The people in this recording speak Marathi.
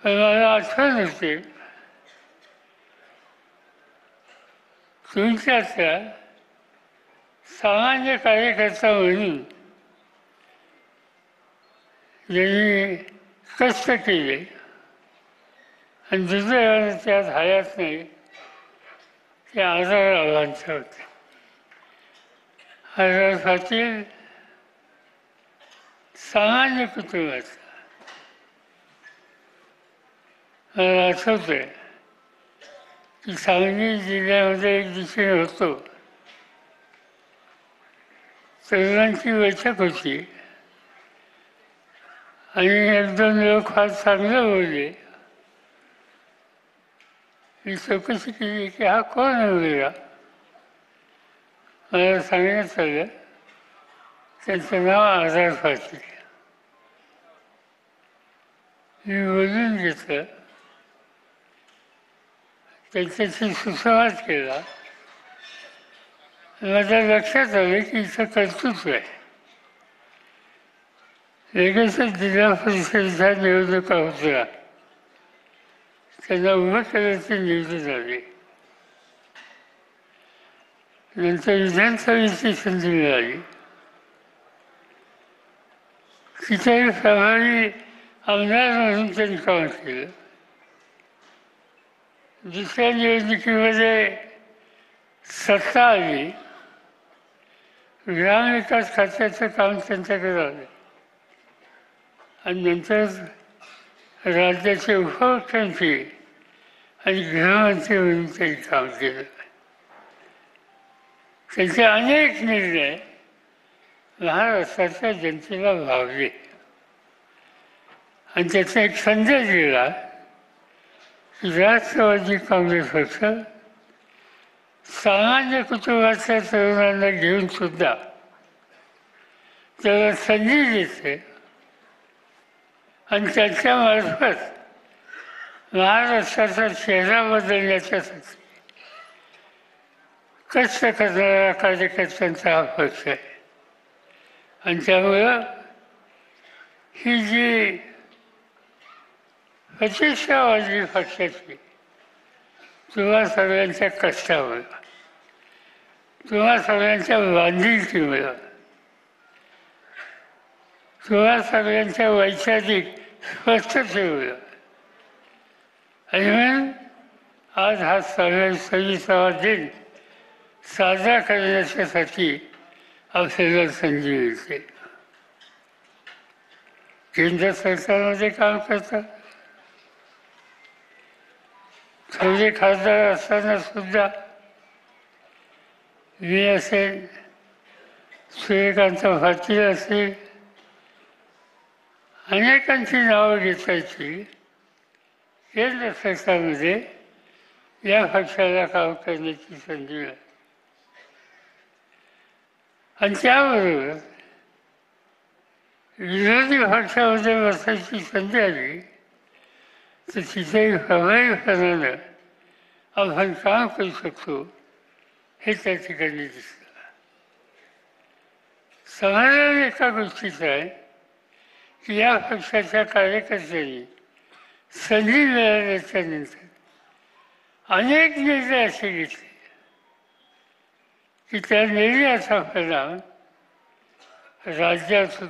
मला आठवण होते तुमच्यातल्या सामान्य कार्यकर्ता म्हणून ज्यांनी कष्ट केले आणि दुसऱ्या त्यात हयात नाही ते आजारावांचे होते. आजार पाटील सामान्य कुटुंबाचा मला आठवतंय की सांगली जिल्ह्यामध्ये एक दिवशी होतो, तरुणांची बैठक होती आणि एक दोन लोक फार चांगलं बोलले. मी चौकशी केली की हा कोण मुलगा. मला सांगण्यात आलं त्यांचं नाव आझाद पाटील. मी बोलून घेतलं, त्यांच्याशी सुसंवाद केला. माझ्या लक्षात आलं की इथं कर्तृत्व आहे. लगेचच जिल्हा परिषदेच्या निवडणुका होत्या, त्यांना उभं करायची निवडून आली. नंतर विधानसभेची संधी मिळाली. तिथेही प्रभारी आमदार म्हणून त्यांनी काम केलं. दुसऱ्या निवडणुकीमध्ये सत्ता आली, ग्रामविकास खात्याचं काम त्यांच्याकडे आलं आणि नंतर राज्याचे उपमुख्यमंत्री आणि गृहमंत्री म्हणून त्यांनी काम केलं. त्यांचे अनेक निर्णय महाराष्ट्राच्या जनतेला भावले आणि त्याचा एक संदेश दिला की राष्ट्रवादी काँग्रेस पक्ष सामान्य कुटुंबाच्या तरुणांना घेऊन सुद्धा त्याला संधी देते आणि त्याच्यामार्फत महाराष्ट्राचा चेहरा बदलण्याच्यासाठी कष्ट करणाऱ्या कार्यकर्त्यांचा हा पक्ष आहे. आणि त्यामुळं ही जी प्रतिष्ठावादी पक्षाची तुम्हा सगळ्यांच्या कष्टामुळं, तुम्हा सगळ्यांच्या बांधिलकीमुळं, तुम्हा सगळ्यांच्या वैचारिक स्पष्टतेमुळं आणि म्हणून आज हा 26वा दिन साजरा करण्यासाठी आपल्याला संधी मिळते. केंद्र सरकारमध्ये काम करतात, थोडे खासदार असताना सुद्धा मी असेल, सूर्यकांत पाटील असेल, अनेकांची नावं घेतायची. केंद्र सरकारमध्ये या पक्षाला काम करण्याची संधी मिळाली आणि त्याबरोबर विरोधी पक्षामध्ये बसायची संधी आली तर तिथेही प्रभावीपणानं आपण काम करू शकतो हे त्या ठिकाणी दिसतं. समाधान एका गोष्टीचं आहे की या पक्षाच्या कार्यकर्त्यांनी संधी मिळाल्याच्या नंतर अनेक निर्णय असे घेतले की त्या निर्णयाचा परिणाम राज्यात